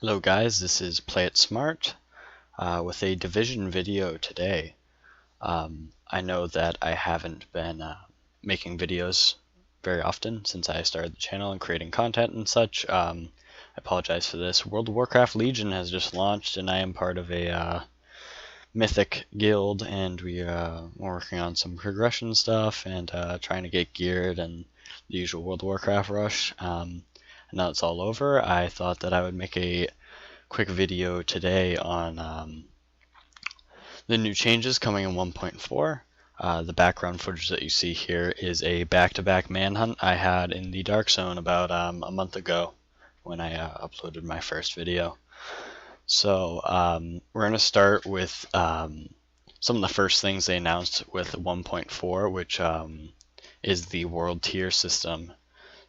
Hello guys, this is Play It Smart with a Division video today. I know that I haven't been making videos very often since I started the channel and creating content and such. I apologize for this. World of Warcraft Legion has just launched and I am part of a mythic guild, and we're working on some progression stuff and trying to get geared and the usual World of Warcraft rush. Now it's all over, I thought that I would make a quick video today on the new changes coming in 1.4. The background footage that you see here is a back-to-back manhunt I had in the Dark Zone about a month ago when I uploaded my first video. So we're going to start with some of the first things they announced with 1.4, which is the world tier system.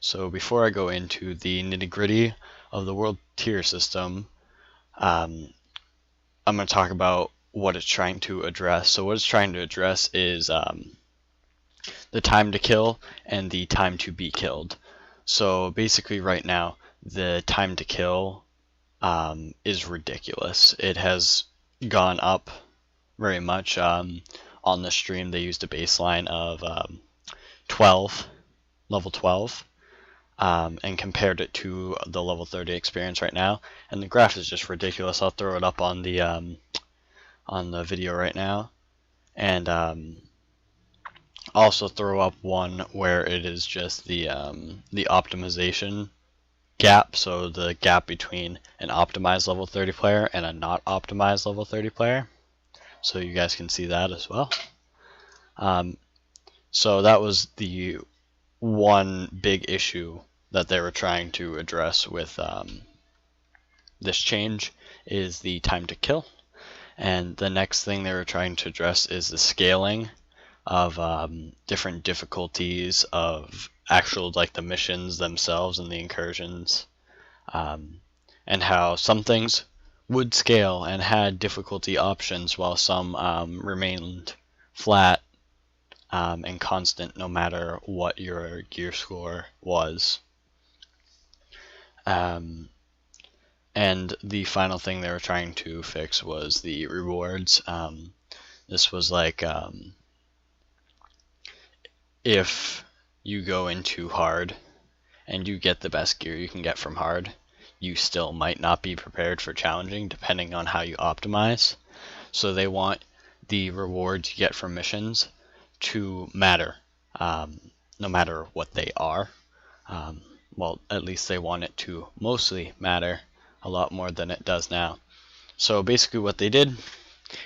So before I go into the nitty-gritty of the world tier system, I'm going to talk about what it's trying to address. So what it's trying to address is the time to kill and the time to be killed. So basically right now, the time to kill is ridiculous. It has gone up very much. On the stream, they used a baseline of level 12. And compared it to the level 30 experience right now, and the graph is just ridiculous. I'll throw it up on the video right now, and also throw up one where it is just the optimization gap, so the gap between an optimized level 30 player and a not optimized level 30 player, so you guys can see that as well. So that was the one big issue that they were trying to address with this change, is the time to kill. And the next thing they were trying to address is the scaling of different difficulties of actual, like, the missions themselves and the incursions, and how some things would scale and had difficulty options while some remained flat and constant no matter what your gear score was. And the final thing they were trying to fix was the rewards. This was like, if you go into hard and you get the best gear you can get from hard, you still might not be prepared for challenging depending on how you optimize. So they want the rewards you get from missions to matter, no matter what they are. Well, at least they want it to mostly matter a lot more than it does now. So basically what they did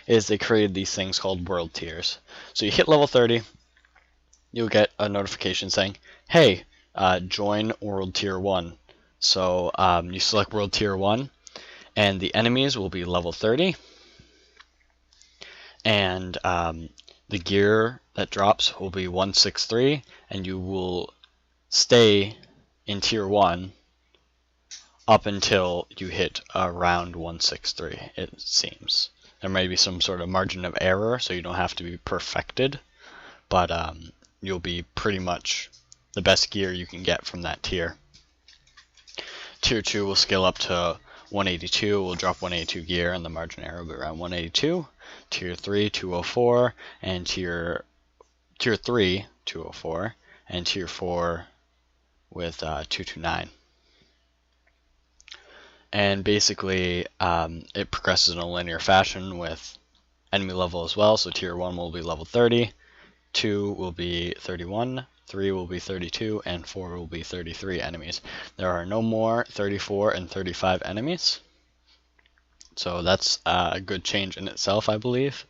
is they created these things called world tiers. So you hit level 30, you'll get a notification saying, hey, join world tier 1. So you select world tier 1, and the enemies will be level 30, and the gear that drops will be 163, and you will stay in tier 1 up until you hit around 163, it seems. There may be some sort of margin of error, so you don't have to be perfected, but you'll be pretty much the best gear you can get from that tier. Tier 2 will scale up to 182, will drop 182 gear, and the margin error will be around 182. Tier 3, 204, and Tier 3, 204, and Tier 4 with 229. And basically it progresses in a linear fashion with enemy level as well. So tier 1 will be level 30, 2 will be 31, 3 will be 32, and 4 will be 33 enemies. There are no more 34 and 35 enemies, so that's a good change in itself, I believe.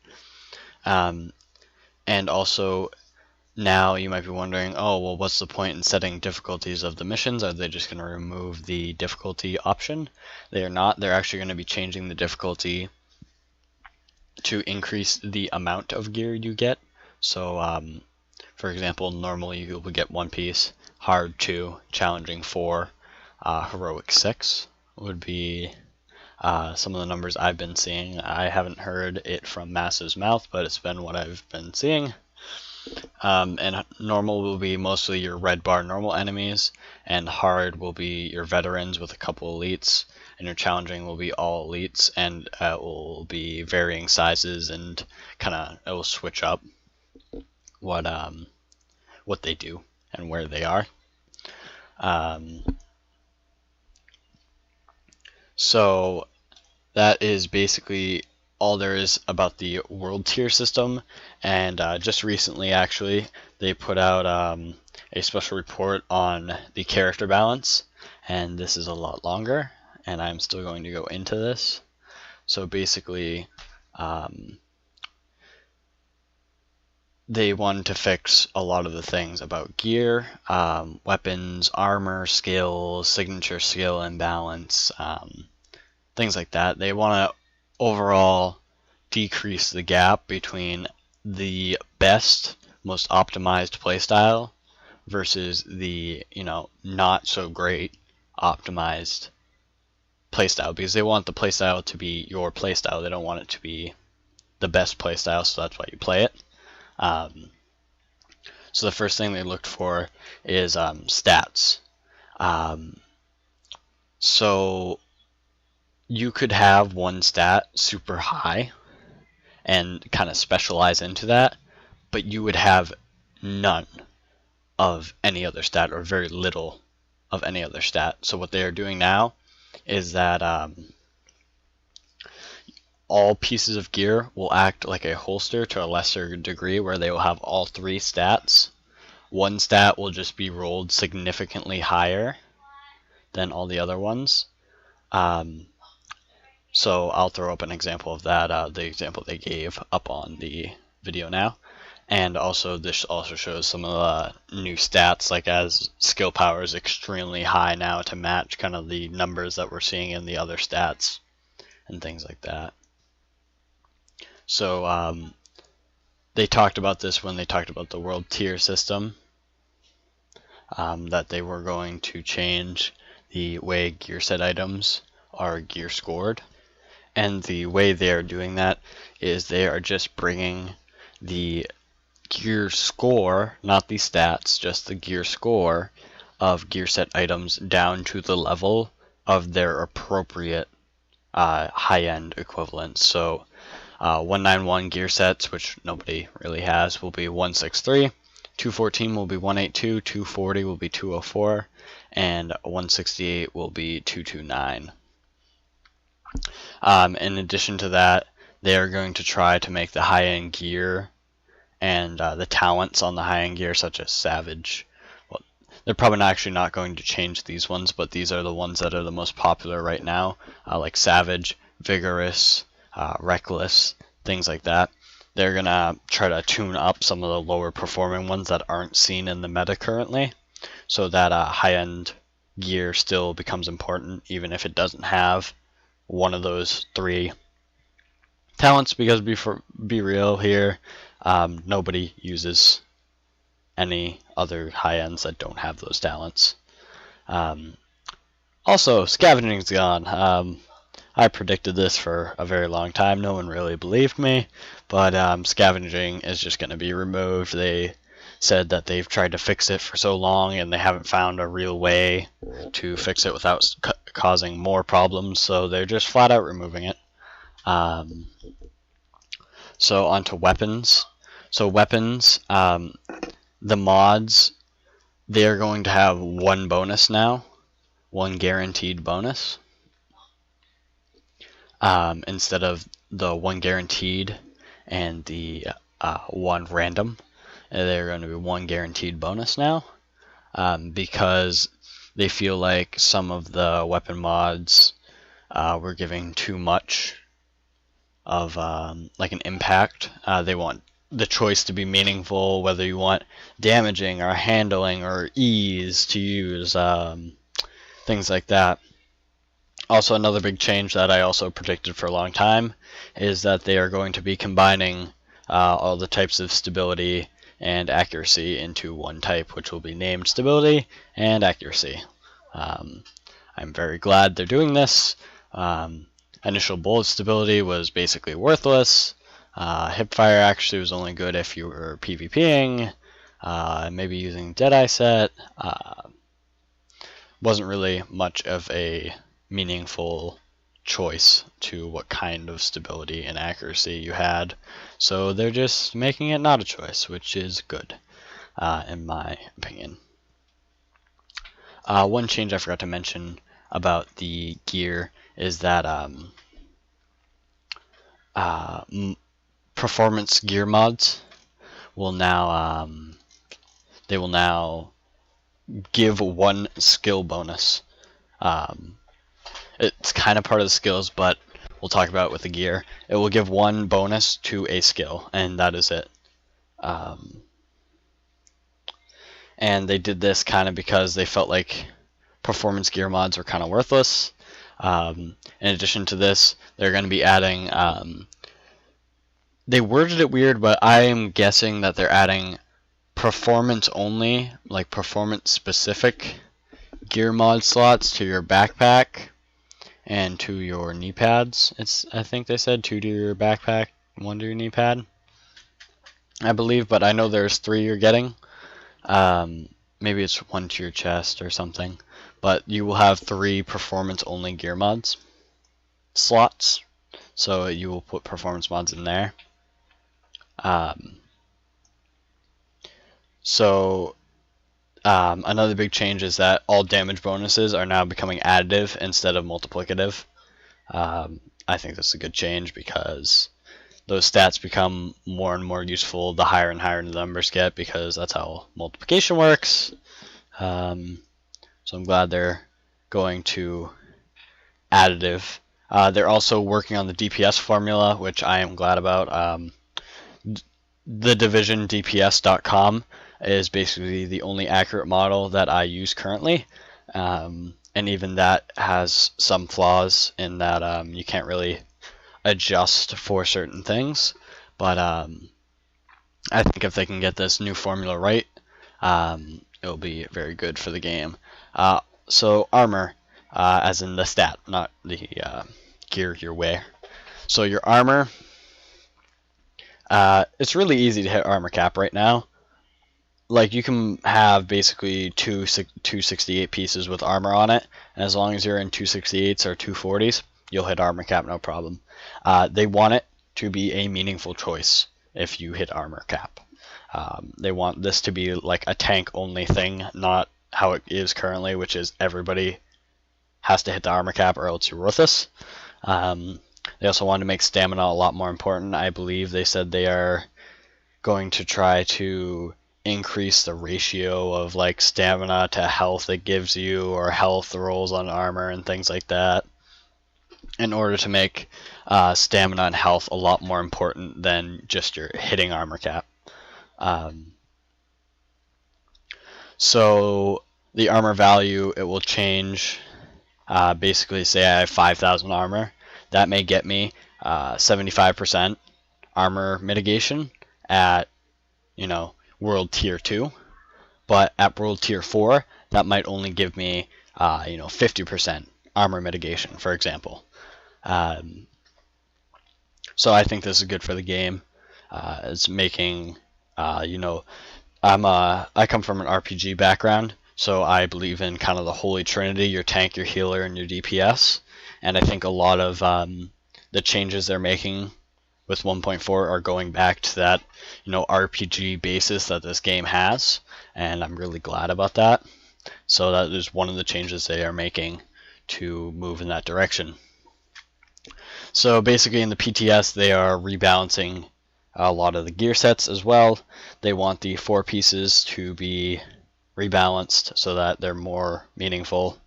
And also, now you might be wondering, oh, well, what's the point in setting difficulties of the missions? Are they just going to remove the difficulty option? They are not. They're actually going to be changing the difficulty to increase the amount of gear you get. So, for example, normally you would get 1 piece, hard 2, challenging 4, heroic 6 would be some of the numbers I've been seeing. I haven't heard it from Massive's mouth, but it's been what I've been seeing. And normal will be mostly your red bar normal enemies, and hard will be your veterans with a couple elites, and your challenging will be all elites, and it will be varying sizes, and it will switch up what they do and where they are. So that is basically all there is about the world tier system. And just recently, actually, they put out a special report on the character balance, and this is a lot longer, and I'm still going to go into this. So basically, they wanted to fix a lot of the things about gear, weapons, armor, skills, signature skill imbalance, things like that. They want to overall decrease the gap between the best, most optimized playstyle versus the, not so great optimized playstyle, because they want the playstyle to be your playstyle. They don't want it to be the best playstyle, so that's why you play it. So the first thing they looked for is stats. So you could have one stat super high and kind of specialize into that, but you would have none of any other stat, or very little of any other stat. So what they are doing now is that all pieces of gear will act like a holster to a lesser degree, where they will have all three stats. One stat will just be rolled significantly higher than all the other ones. So I'll throw up an example of that, the example they gave up on the video now. And also, this also shows some of the new stats, like as skill power is extremely high now to match kind of the numbers that we're seeing in the other stats and things like that. So they talked about this when they talked about the world tier system, that they were going to change the way gear set items are gear scored. And the way they are doing that is they are just bringing the gear score, not the stats, just the gear score of gear set items down to the level of their appropriate high-end equivalents. So 191 gear sets, which nobody really has, will be 163. 214 will be 182. 240 will be 204. And 168 will be 229. In addition to that, they are going to try to make the high-end gear and the talents on the high-end gear, such as Savage. Well, they're probably actually not going to change these ones, but these are the ones that are the most popular right now, like Savage, Vigorous, Reckless, things like that. They're going to try to tune up some of the lower performing ones that aren't seen in the meta currently, so that high-end gear still becomes important, even if it doesn't have one of those three talents, because be real here, nobody uses any other high ends that don't have those talents. Also, scavenging's gone. I predicted this for a very long time. No one really believed me, but scavenging is just going to be removed. They said that they've tried to fix it for so long and they haven't found a real way to fix it without causing more problems, so they're just flat out removing it. So onto weapons. So weapons, the mods, they're going to have one bonus now, one guaranteed bonus, instead of the one guaranteed and the one random. They're going to be one guaranteed bonus now, because they feel like some of the weapon mods were giving too much of like an impact. They want the choice to be meaningful, whether you want damaging or handling or ease to use, things like that. Also, another big change that I also predicted for a long time is that they are going to be combining all the types of stability and accuracy into one type, which will be named stability and accuracy. I'm very glad they're doing this. Initial bullet stability was basically worthless. Hipfire actually was only good if you were PvPing, maybe using Deadeye set. Wasn't really much of a meaningful choice to what kind of stability and accuracy you had. So they're just making it not a choice, which is good, in my opinion. One change I forgot to mention about the gear is that performance gear mods will now they will now give one skill bonus. It's kind of part of the skills, but we'll talk about it with the gear. It will give one bonus to a skill, and that is it. And they did this kind of because they felt like performance gear mods were kind of worthless. In addition to this, they're going to be adding they worded it weird, but I am guessing that they're adding performance only, like performance specific gear mod slots to your backpack and to your knee pads. I think they said 2 to your backpack, 1 to your knee pad, I believe, but I know there's 3 you're getting. Maybe it's 1 to your chest or something, but you will have 3 performance only gear mods slots, so you will put performance mods in there. Another big change is that all damage bonuses are now becoming additive instead of multiplicative. I think that's a good change because those stats become more and more useful the higher and higher the numbers get, because that's how multiplication works. So I'm glad they're going to additive. They're also working on the DPS formula, which I am glad about. The Division DPS.com is basically the only accurate model that I use currently, and even that has some flaws in that you can't really adjust for certain things, but I think if they can get this new formula right, it'll be very good for the game. So armor, as in the stat, not the gear you wear. So your armor, it's really easy to hit armor cap right now. Like, you can have basically 268 pieces with armor on it, and as long as you're in 268s or 240s, you'll hit armor cap no problem. They want it to be a meaningful choice if you hit armor cap. They want this to be like a tank only thing, not how it is currently, which is everybody has to hit the armor cap or else you're worthless. They also want to make stamina a lot more important. I believe they said they are going to try to increase the ratio of like stamina to health it gives you, or health rolls on armor and things like that, in order to make stamina and health a lot more important than just your hitting armor cap. So the armor value, it will change. Basically, say I have 5,000 armor, that may get me 75% armor mitigation at, World Tier 2, but at World Tier 4, that might only give me 50% armor mitigation, for example. So I think this is good for the game. It's making, I come from an RPG background, so I believe in kind of the holy trinity: your tank, your healer, and your DPS. And I think a lot of the changes they're making with 1.4 are going back to that, RPG basis that this game has, and I'm really glad about that. So that is one of the changes they are making to move in that direction. So basically in the PTS, they are rebalancing a lot of the gear sets as well. They want the 4 pieces to be rebalanced so that they're more meaningful.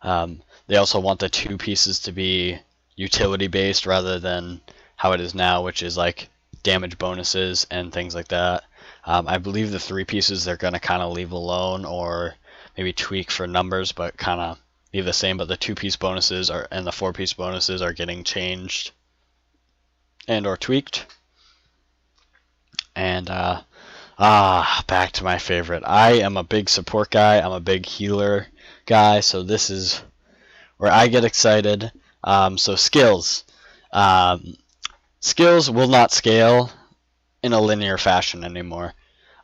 They also want the 2 pieces to be utility based rather than how it is now, which is like damage bonuses and things like that. I believe the 3 pieces they're going to kind of leave alone, or maybe tweak for numbers, but kind of leave the same. But the 2-piece bonuses and the 4-piece bonuses are getting changed and or tweaked. And back to my favorite. I am a big support guy. I'm a big healer guy, so this is where I get excited. So skills. Skills will not scale in a linear fashion anymore.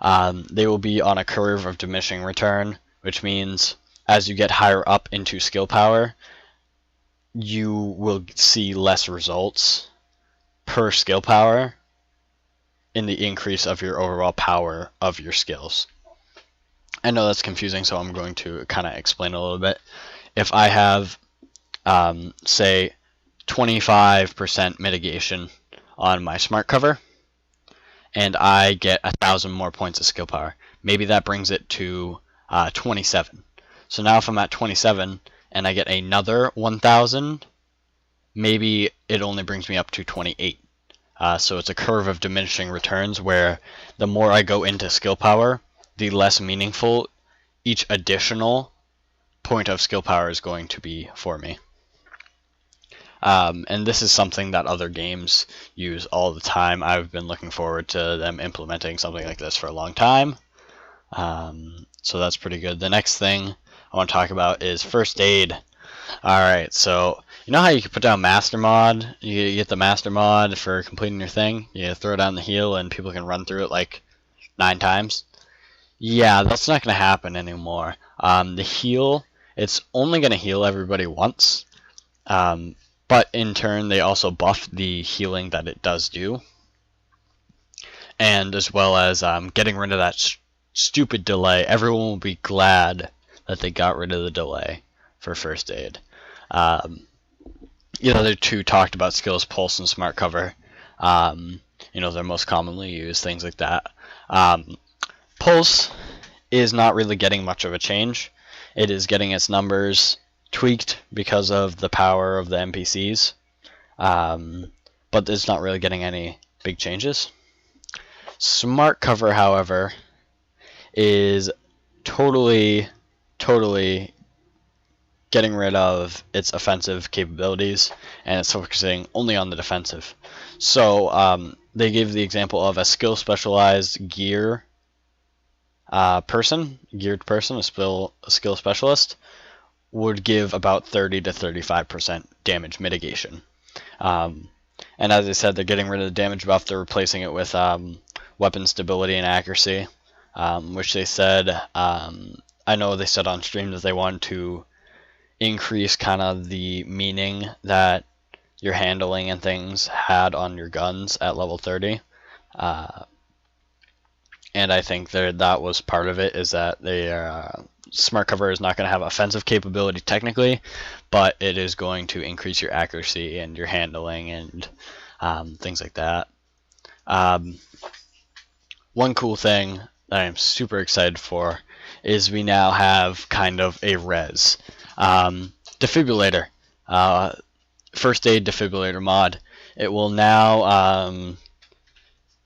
They will be on a curve of diminishing return, which means as you get higher up into skill power, you will see less results per skill power in the increase of your overall power of your skills. I know that's confusing, so I'm going to kind of explain a little bit. If I have, say, 25% mitigation on my smart cover, and I get 1,000 more points of skill power, maybe that brings it to 27. So now if I'm at 27 and I get another 1,000, maybe it only brings me up to 28. So it's a curve of diminishing returns where the more I go into skill power, the less meaningful each additional point of skill power is going to be for me. And this is something that other games use all the time. I've been looking forward to them implementing something like this for a long time. So that's pretty good. The next thing I want to talk about is first aid. Alright, so you know how you can put down master mod? You get the master mod for completing your thing. You throw down the heal and people can run through it like 9 times. Yeah, that's not going to happen anymore. The heal, it's only going to heal everybody once. But in turn, they also buff the healing that it does do. And as well as getting rid of that stupid delay. Everyone will be glad that they got rid of the delay for first aid. The other two talked about skills, pulse and smart cover. They're most commonly used, things like that. Pulse is not really getting much of a change. It is getting its numbers tweaked because of the power of the NPCs, but it's not really getting any big changes. Smart cover, however, is totally getting rid of its offensive capabilities, and it's focusing only on the defensive. So they give the example of a skill specialized geared person, a skill specialist, would give about 30 to 35% damage mitigation. And as I said, they're getting rid of the damage buff. They're replacing it with weapon stability and accuracy, which they said, I know they said on stream that they wanted to increase kind of the meaning that your handling and things had on your guns at level 30. And I think that was part of it, is that smart cover is not going to have offensive capability technically, but it is going to increase your accuracy and your handling and things like that. One cool thing that I'm super excited for is we now have kind of a res. Defibrillator. First aid defibrillator mod. It will now...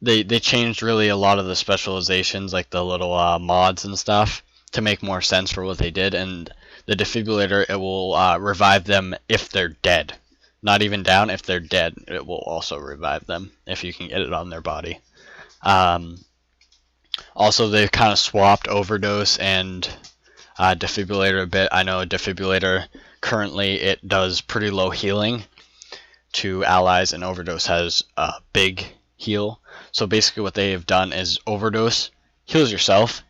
They changed really a lot of the specializations, like the little mods and stuff, to make more sense for what they did. And the defibrillator, it will revive them if they're dead. Not even down, if they're dead, it will also revive them if you can get it on their body. Also, they've kind of swapped overdose and defibrillator a bit. I know defibrillator, currently it does pretty low healing to allies, and overdose has a big heal. So basically what they have done is overdose heals yourself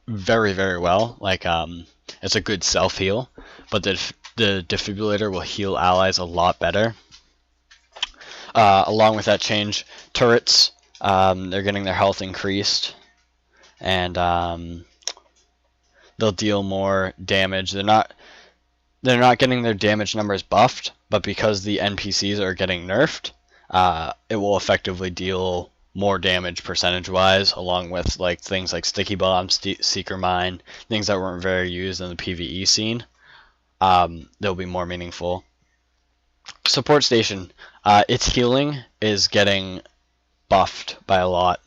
very, very well. Like, it's a good self-heal, but the defibrillator will heal allies a lot better. Along with that change, turrets, they're getting their health increased, and they'll deal more damage. They're not getting their damage numbers buffed, but because the NPCs are getting nerfed, it will effectively deal more damage percentage-wise, along with like things like sticky bomb, seeker mine, things that weren't very used in the PvE scene. They'll be more meaningful. Support station, its healing is getting buffed by a lot,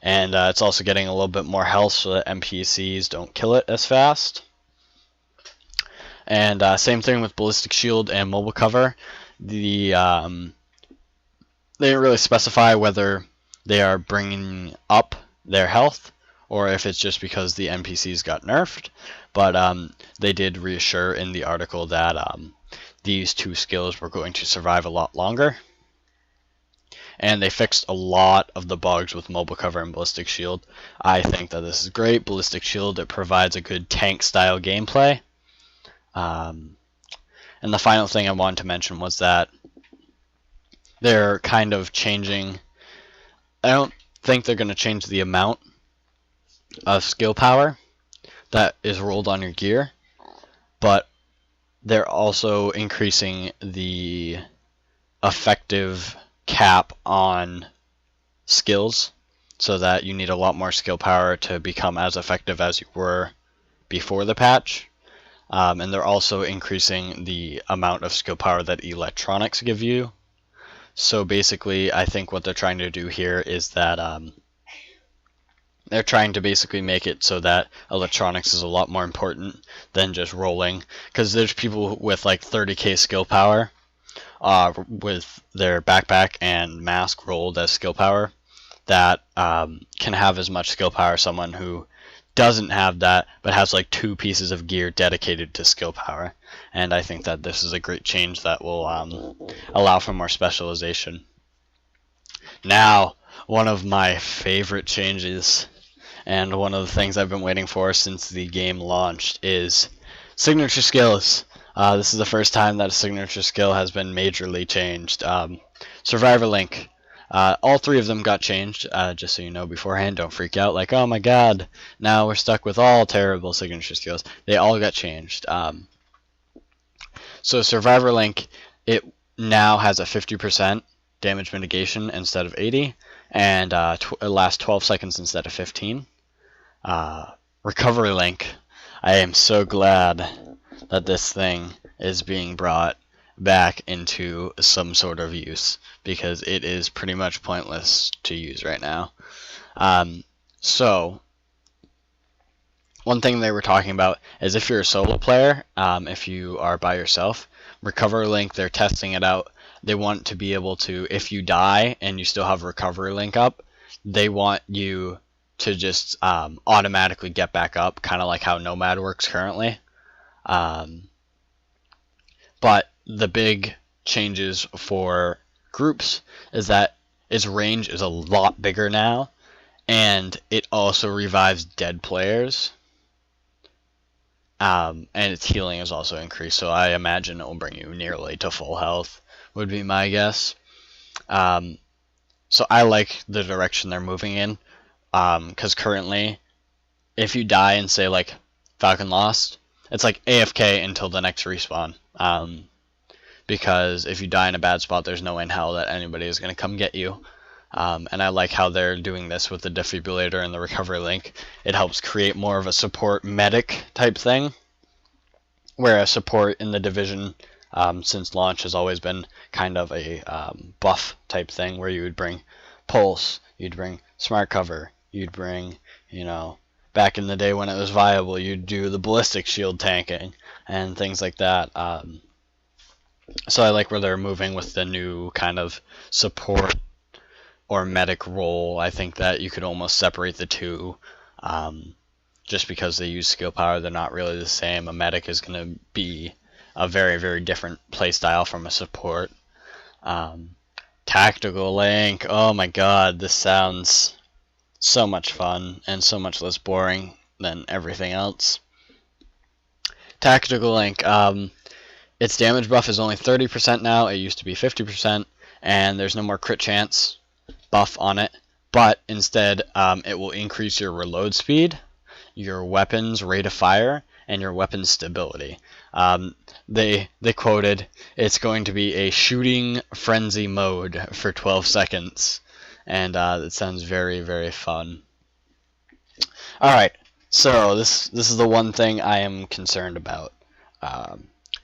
and it's also getting a little bit more health so that NPCs don't kill it as fast. And same thing with ballistic shield and mobile cover. They didn't really specify whether they are bringing up their health or if it's just because the NPCs got nerfed, but they did reassure in the article that these two skills were going to survive a lot longer. And they fixed a lot of the bugs with mobile cover and ballistic shield. I think that this is great. Ballistic shield, it provides a good tank style gameplay. And And the final thing I wanted to mention was that they're kind of changing. I don't think they're going to change the amount of skill power that is rolled on your gear, but they're also increasing the effective cap on skills so that you need a lot more skill power to become as effective as you were before the patch. And they're also increasing the amount of skill power that electronics give you. So basically, I think what they're trying to do here is that they're trying to basically make it so that electronics is a lot more important than just rolling. Because there's people with like 30k skill power with their backpack and mask rolled as skill power that can have as much skill power as someone who doesn't have that but has like 2 pieces of gear dedicated to skill power. And I think that this is a great change that will allow for more specialization. Now, one of my favorite changes, and one of the things I've been waiting for since the game launched, is signature skills. This is the first time that a signature skill has been majorly changed. Survivor Link. All 3 of them got changed, just so you know beforehand. Don't freak out like, oh my god, now we're stuck with all terrible signature skills. They all got changed. So Survivor Link, it now has a 50% damage mitigation instead of 80, and it lasts 12 seconds instead of 15. Recovery Link, I am so glad that this thing is being brought back into some sort of use, because it is pretty much pointless to use right now. So one thing they were talking about is if you're a solo player, if you are by yourself, Recovery Link, they're testing it out. They want to be able to, if you die and you still have Recovery Link up, they want you to just automatically get back up, kind of like how Nomad works currently. But the big changes for groups is that its range is a lot bigger now, and it also revives dead players. And its healing is also increased, so I imagine it will bring you nearly to full health, would be my guess. So I like the direction they're moving in, because currently, if you die and say like Falcon Lost, it's like AFK until the next respawn. Because if you die in a bad spot, there's no way in hell that anybody is going to come get you. And I like how they're doing this with the defibrillator and the recovery link. It helps create more of a support medic type thing, where a support in the Division since launch has always been kind of a buff type thing, where you would bring Pulse, you'd bring Smart Cover, you'd bring, back in the day when it was viable, you'd do the ballistic shield tanking and things like that. So I like where they're moving with the new kind of support or medic role. I think that you could almost separate the two, just because they use skill power. They're not really the same. A medic is going to be a very, very different playstyle from a support. Tactical Link, oh my god, this sounds so much fun and so much less boring than everything else. Tactical Link, its damage buff is only 30% now. It used to be 50%, and there's no more crit chance buff on it, but instead it will increase your reload speed, your weapon's rate of fire, and your weapon's stability. They quoted, it's going to be a shooting frenzy mode for 12 seconds, and it sounds very, very fun. Alright, so this is the one thing I am concerned about.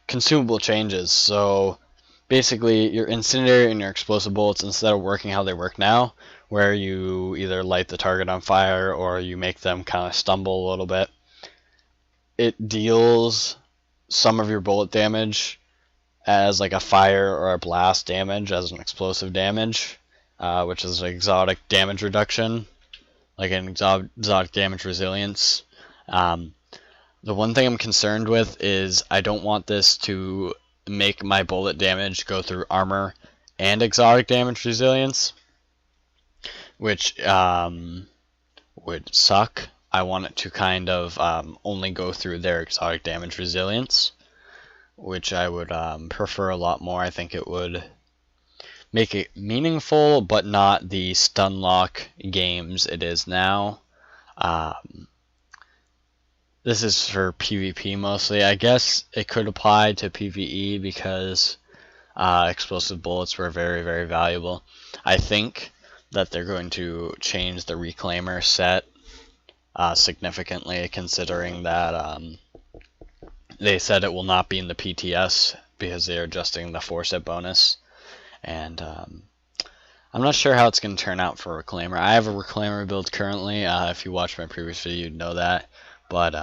Consumable changes. So basically your incendiary and your explosive bullets, instead of working how they work now, where you either light the target on fire or you make them kind of stumble a little bit, it deals some of your bullet damage as like a fire or a blast damage as an explosive damage, which is an exotic damage reduction, like an exotic damage resilience. The one thing I'm concerned with is I don't want this to make my bullet damage go through armor and exotic damage resilience, which would suck. I want it to kind of only go through their exotic damage resilience, which I would prefer a lot more. I think it would make it meaningful, but not the stun lock games it is now. This is for PvP mostly. I guess it could apply to PvE because explosive bullets were very, very valuable. I think that they're going to change the reclaimer set significantly, considering that they said it will not be in the PTS because they're adjusting the 4-set bonus. And I'm not sure how it's going to turn out for reclaimer. I have a reclaimer build currently. If you watched my previous video, you'd know that. But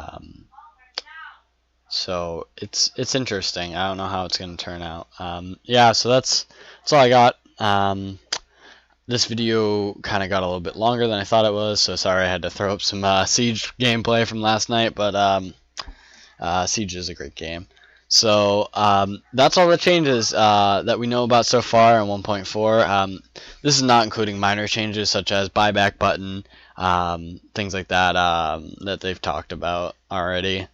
so it's interesting. I don't know how it's going to turn out. Yeah, so that's all I got. This video kind of got a little bit longer than I thought it was, so sorry I had to throw up some Siege gameplay from last night, but Siege is a great game. So that's all the changes that we know about so far in 1.4. This is not including minor changes such as buyback button, things like that that they've talked about already.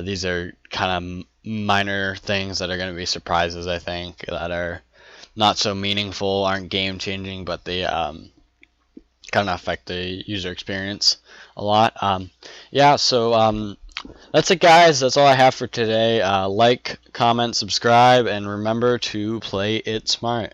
These are kind of minor things that are going to be surprises, I think, that are not so meaningful, aren't game changing, but they kind of affect the user experience a lot. Yeah, so that's it, guys. That's all I have for today. Like, comment, subscribe, and remember to play it smart.